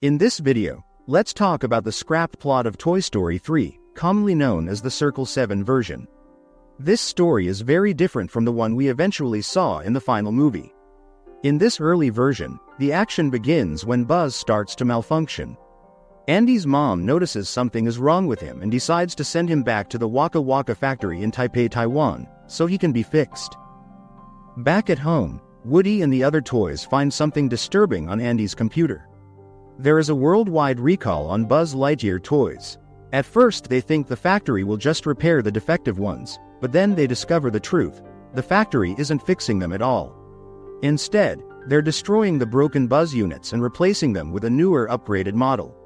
In this video, let's talk about the scrapped plot of Toy Story 3, commonly known as the Circle 7 version. This story is very different from the one we eventually saw in the final movie. In this early version, the action begins when Buzz starts to malfunction. Andy's mom notices something is wrong with him and decides to send him back to the Waka Waka factory in Taipei, Taiwan, so he can be fixed. Back at home, Woody and the other toys find something disturbing on Andy's computer. There is a worldwide recall on Buzz Lightyear toys. At first they think the factory will just repair the defective ones, but then they discover the truth: the factory isn't fixing them at all. Instead, they're destroying the broken Buzz units and replacing them with a newer, upgraded model.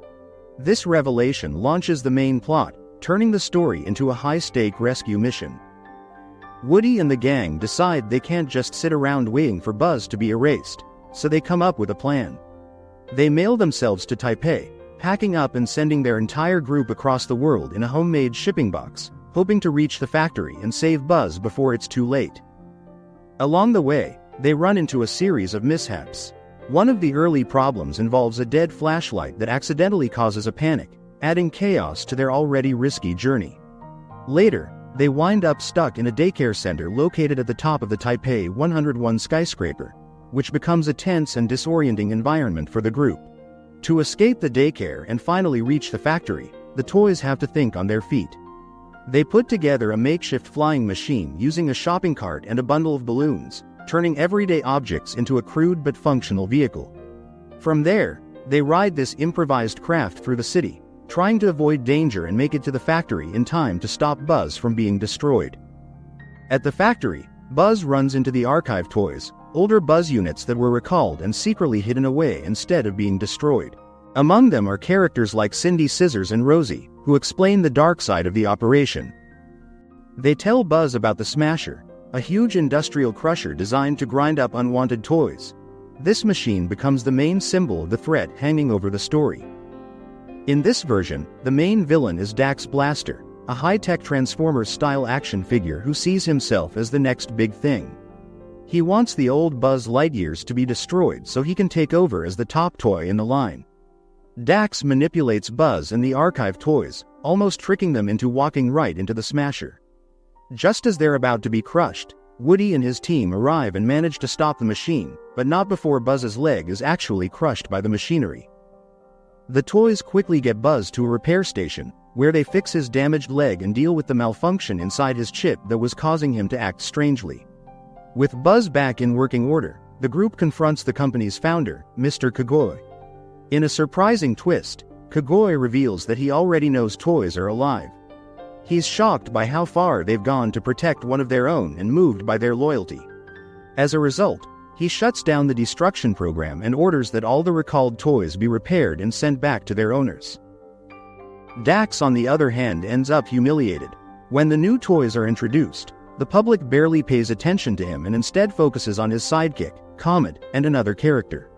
This revelation launches the main plot, turning the story into a high-stake rescue mission. Woody and the gang decide they can't just sit around waiting for Buzz to be erased, so they come up with a plan. They mail themselves to Taipei, packing up and sending their entire group across the world in a homemade shipping box, hoping to reach the factory and save Buzz before it's too late. Along the way, they run into a series of mishaps. One of the early problems involves a dead flashlight that accidentally causes a panic, adding chaos to their already risky journey. Later, they wind up stuck in a daycare center located at the top of the Taipei 101 skyscraper, which becomes a tense and disorienting environment for the group. To escape the daycare and finally reach the factory, the toys have to think on their feet. They put together a makeshift flying machine using a shopping cart and a bundle of balloons, turning everyday objects into a crude but functional vehicle. From there, they ride this improvised craft through the city, trying to avoid danger and make it to the factory in time to stop Buzz from being destroyed. At the factory, Buzz runs into the archive toys, older Buzz units that were recalled and secretly hidden away instead of being destroyed. Among them are characters like Cindy Scissors and Rosie, who explain the dark side of the operation. They tell Buzz about the Smasher, a huge industrial crusher designed to grind up unwanted toys. This machine becomes the main symbol of the threat hanging over the story. In this version, the main villain is Dax Blaster, a high-tech Transformers-style action figure who sees himself as the next big thing. He wants the old Buzz Lightyears to be destroyed so he can take over as the top toy in the line. Dax manipulates Buzz and the archive toys, almost tricking them into walking right into the Smasher. Just as they're about to be crushed, Woody and his team arrive and manage to stop the machine, but not before Buzz's leg is actually crushed by the machinery. The toys quickly get Buzz to a repair station, where they fix his damaged leg and deal with the malfunction inside his chip that was causing him to act strangely. With Buzz back in working order, the group confronts the company's founder, Mr. Kagoi. In a surprising twist, Kagoi reveals that he already knows toys are alive. He's shocked by how far they've gone to protect one of their own and moved by their loyalty. As a result, he shuts down the destruction program and orders that all the recalled toys be repaired and sent back to their owners. Dax, on the other hand, ends up humiliated. When the new toys are introduced, the public barely pays attention to him and instead focuses on his sidekick, Comet, and another character.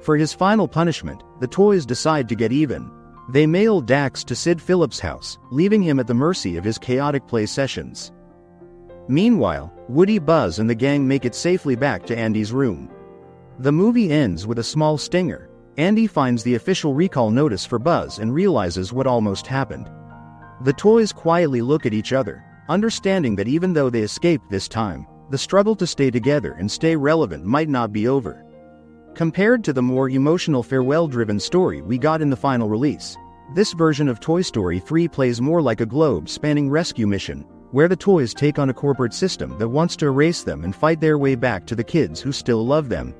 For his final punishment, the toys decide to get even. They mail Dax to Sid Phillips' house, leaving him at the mercy of his chaotic play sessions. Meanwhile, Woody, Buzz, and the gang make it safely back to Andy's room. The movie ends with a small stinger. Andy finds the official recall notice for Buzz and realizes what almost happened. The toys quietly look at each other, understanding that even though they escaped this time, the struggle to stay together and stay relevant might not be over. Compared to the more emotional farewell-driven story we got in the final release, this version of Toy Story 3 plays more like a globe-spanning rescue mission, where the toys take on a corporate system that wants to erase them and fight their way back to the kids who still love them.